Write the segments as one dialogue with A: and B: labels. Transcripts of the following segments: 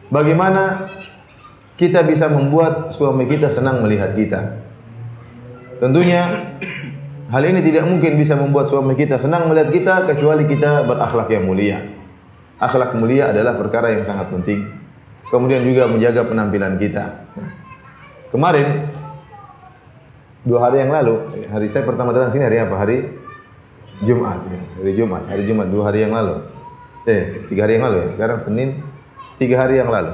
A: bagaimana kita bisa membuat suami kita senang melihat kita? Tentunya hal ini tidak mungkin bisa membuat suami kita senang melihat kita kecuali kita berakhlak yang mulia. Akhlak mulia adalah perkara yang sangat penting. Kemudian juga menjaga penampilan kita. Kemarin 2 hari yang lalu, hari saya pertama datang sini hari apa? Hari Jumat. Hari Jumat 2 hari yang lalu. 3 hari yang lalu ya. Sekarang Senin, 3 hari yang lalu.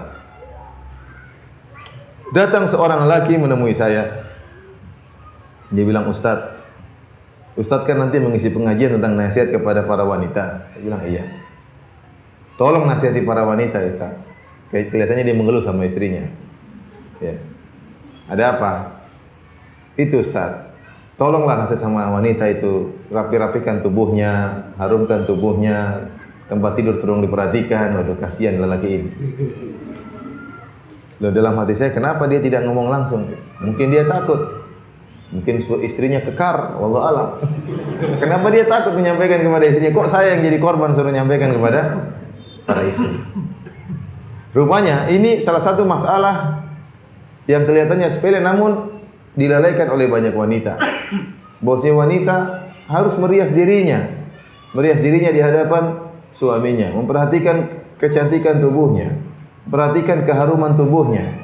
A: Datang seorang lelaki menemui saya. Dia bilang, Ustadz kan nanti mengisi pengajian tentang nasihat kepada para wanita. Saya bilang, iya. Tolong nasihati para wanita, Ustadz. Kelihatannya dia mengeluh sama istrinya. Ya. Ada apa? Itu Ustadz. Tolonglah nasihat sama wanita itu. Rapi-rapikan tubuhnya, harumkan tubuhnya, tempat tidur tolong diperhatikan. Waduh, kasihan lelaki ini. Loh, dalam hati saya, kenapa dia tidak ngomong langsung? Mungkin dia takut. Mungkin istrinya kekar, wallahu alam. Kenapa dia takut menyampaikan kepada istrinya? Kok saya yang jadi korban suruh menyampaikan kepada para istri? Rupanya ini salah satu masalah yang kelihatannya sepele namun dilalaikan oleh banyak wanita. Bahwasanya wanita harus merias dirinya di hadapan suaminya, memperhatikan kecantikan tubuhnya, perhatikan keharuman tubuhnya.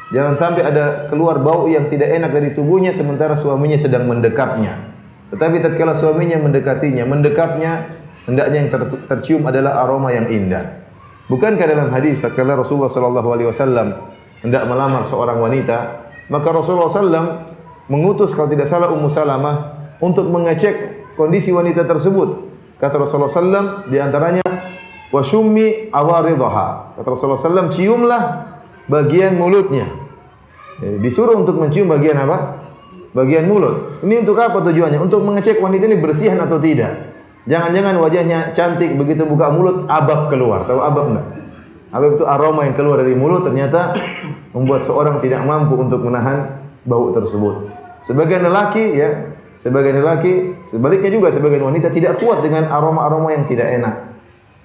A: Jangan sampai ada keluar bau yang tidak enak dari tubuhnya sementara suaminya sedang mendekapnya. Tetapi tatkala suaminya mendekapnya, hendaknya yang tercium adalah aroma yang indah. Bukankah dalam hadis tatkala Rasulullah sallallahu alaihi wasallam hendak melamar seorang wanita, maka Rasulullah sallam mengutus kalau tidak salah Ummu Salamah untuk mengecek kondisi wanita tersebut. Kata Rasulullah sallam di antaranya wa shummi awaridha. Kata Rasulullah sallam, ciumlah bagian mulutnya. Jadi disuruh untuk mencium bagian apa? Bagian mulut. Ini untuk apa tujuannya? Untuk mengecek wanita ini bersihan atau tidak. Jangan-jangan wajahnya cantik, begitu buka mulut abab keluar. Tahu abab enggak? Abab itu aroma yang keluar dari mulut ternyata membuat seorang tidak mampu untuk menahan bau tersebut. Sebagian lelaki, sebaliknya juga sebagian wanita tidak kuat dengan aroma-aroma yang tidak enak.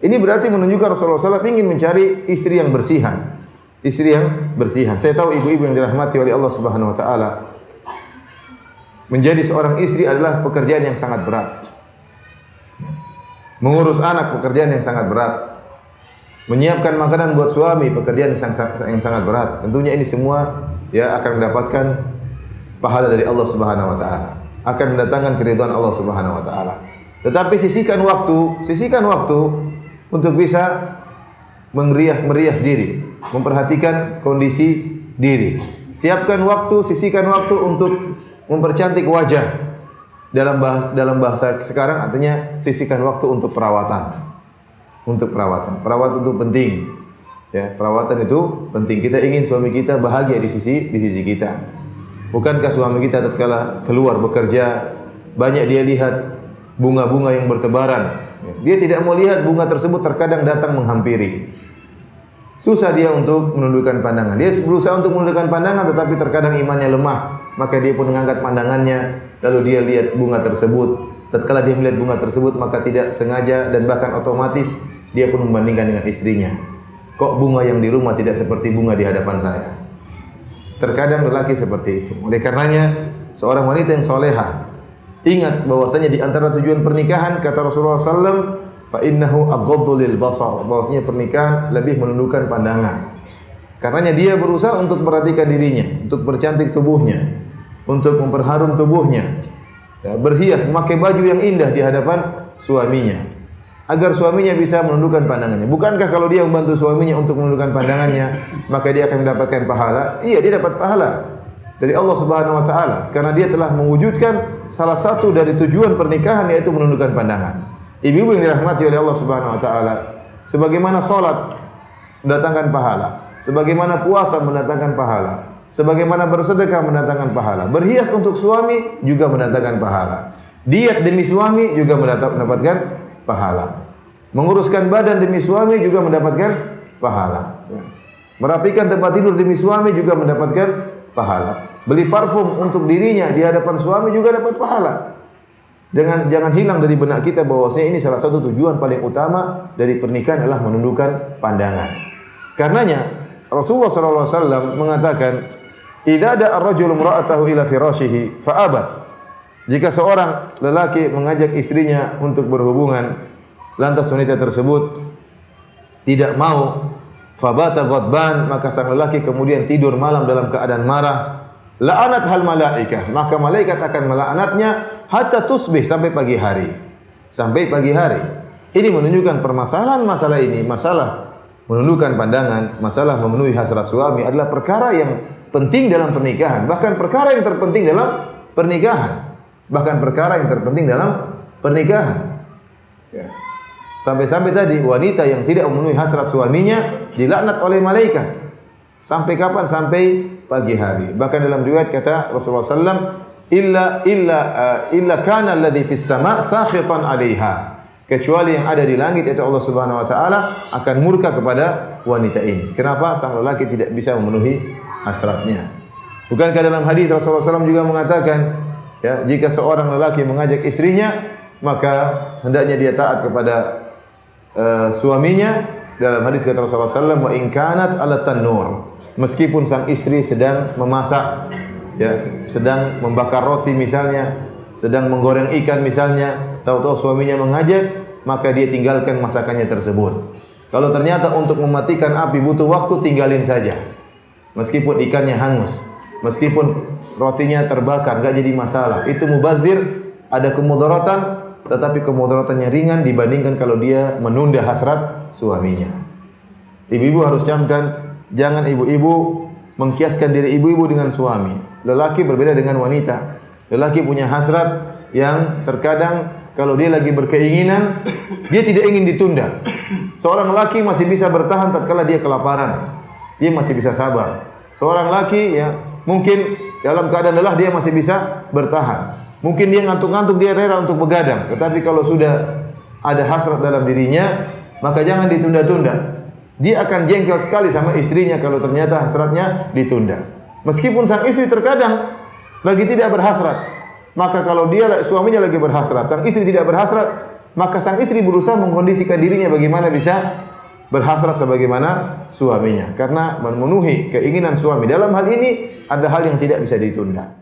A: Ini berarti menunjukkan Rasulullah SAW ingin mencari istri yang bersihan. Istri yang bersihan. Saya tahu ibu-ibu yang dirahmati oleh Allah Subhanahu wa taala. Menjadi seorang istri adalah pekerjaan yang sangat berat. Mengurus anak pekerjaan yang sangat berat. Menyiapkan makanan buat suami pekerjaan yang sangat berat. Tentunya ini semua akan mendapatkan pahala dari Allah Subhanahu wa taala. Akan mendatangkan keridhaan Allah Subhanahu wa taala. Tetapi sisihkan waktu untuk bisa merias diri, memperhatikan kondisi diri. Sisihkan waktu untuk mempercantik wajah. Dalam bahasa sekarang artinya sisihkan waktu untuk perawatan. Perawatan itu penting. Ya, perawatan itu penting. Kita ingin suami kita bahagia di sisi kita. Bukankah suami kita tatkala keluar bekerja banyak dia lihat bunga-bunga yang bertebaran. Dia tidak mau lihat bunga tersebut terkadang datang menghampiri. Susah dia untuk menundukkan pandangan. Dia berusaha untuk menundukkan pandangan tetapi terkadang imannya lemah. Maka dia pun mengangkat pandangannya lalu dia lihat bunga tersebut. Tatkala dia melihat bunga tersebut maka tidak sengaja dan bahkan otomatis dia pun membandingkan dengan istrinya. Kok bunga yang di rumah tidak seperti bunga di hadapan saya? Terkadang lelaki seperti itu. Oleh karenanya seorang wanita yang salehah ingat bahwasanya di antara tujuan pernikahan kata Rasulullah sallallahu fa innahu aghaddu lil basar, bahwasanya pernikahan lebih menundukkan pandangan. Karenanya dia berusaha untuk memperhatikan dirinya, untuk bercantik tubuhnya, untuk memperharum tubuhnya, berhias, memakai baju yang indah di hadapan suaminya, agar suaminya bisa menundukkan pandangannya. Bukankah kalau dia membantu suaminya untuk menundukkan pandangannya, maka dia akan mendapatkan pahala? Iya, dia dapat pahala dari Allah Subhanahu wa taala karena dia telah mewujudkan salah satu dari tujuan pernikahan yaitu menundukkan pandangan. Ibu-ibu yang dirahmati oleh Allah Subhanahu wa taala, sebagaimana salat mendatangkan pahala, sebagaimana puasa mendatangkan pahala, sebagaimana bersedekah mendatangkan pahala, berhias untuk suami juga mendatangkan pahala. Diet demi suami juga mendapatkan pahala. Menguruskan badan demi suami juga mendapatkan pahala. Merapikan tempat tidur demi suami juga mendapatkan pahala. Beli parfum untuk dirinya di hadapan suami juga dapat pahala. Jangan hilang dari benak kita bahwasanya ini salah satu tujuan paling utama dari pernikahan adalah menundukkan pandangan. Karenanya Rasulullah sallallahu alaihi wasallam mengatakan, "Idza da'a ar-rajulu imra'atahu ila firashihi fa abat." Jika seorang lelaki mengajak istrinya untuk berhubungan, lantas wanita tersebut tidak mau, fabata ghadban, maka sang lelaki kemudian tidur malam dalam keadaan marah, la'anat hal malaikah, maka malaikat akan melaknatnya hatta tusbih, sampai pagi hari. Sampai pagi hari. Ini menunjukkan permasalahan masalah ini, masalah menundukkan pandangan, masalah memenuhi hasrat suami adalah perkara yang penting dalam pernikahan, bahkan perkara yang terpenting dalam pernikahan. Bahkan perkara yang terpenting dalam pernikahan. Ya. Sampai-sampai tadi wanita yang tidak memenuhi hasrat suaminya dilaknat oleh malaikat. Sampai kapan? Sampai pagi hari. Bahkan dalam riwayat kata Rasulullah SAW, illa kana alladhi fis sama' sakhitan 'alaiha. Kecuali yang ada di langit, yaitu Allah Subhanahu wa taala, akan murka kepada wanita ini. Kenapa? Sang lelaki tidak bisa memenuhi hasratnya. Bukankah dalam hadis Rasulullah SAW juga mengatakan, ya, jika seorang lelaki mengajak istrinya, maka hendaknya dia taat kepada suaminya. Dalam hadis kata Rasulullah SAW, wa in kanat ala tanur, meskipun sang istri sedang memasak, ya, sedang membakar roti misalnya, sedang menggoreng ikan misalnya, tahu-tahu suaminya mengajak, maka dia tinggalkan masakannya tersebut. Kalau ternyata untuk mematikan api butuh waktu, tinggalin saja. Meskipun ikannya hangus, meskipun rotinya terbakar, enggak jadi masalah. Itu mubazir, ada kemudaratan, tetapi kemudaratannya ringan dibandingkan kalau dia menunda hasrat suaminya. Ibu-ibu harus camkan, jangan ibu-ibu mengkiaskan diri ibu-ibu dengan suami. Lelaki berbeda dengan wanita. Lelaki punya hasrat yang terkadang kalau dia lagi berkeinginan, dia tidak ingin ditunda. Seorang lelaki masih bisa bertahan tatkala dia kelaparan. Dia masih bisa sabar. Seorang lelaki, ya, mungkin dalam keadaan lelah dia masih bisa bertahan. Mungkin dia ngantuk-ngantuk, dia rela untuk begadang. Tetapi kalau sudah ada hasrat dalam dirinya, maka jangan ditunda-tunda. Dia akan jengkel sekali sama istrinya kalau ternyata hasratnya ditunda. Meskipun sang istri terkadang lagi tidak berhasrat. Maka kalau dia, suaminya lagi berhasrat, sang istri tidak berhasrat, maka sang istri berusaha mengkondisikan dirinya bagaimana bisa berhasrat sebagaimana suaminya. Karena memenuhi keinginan suami dalam hal ini ada hal yang tidak bisa ditunda.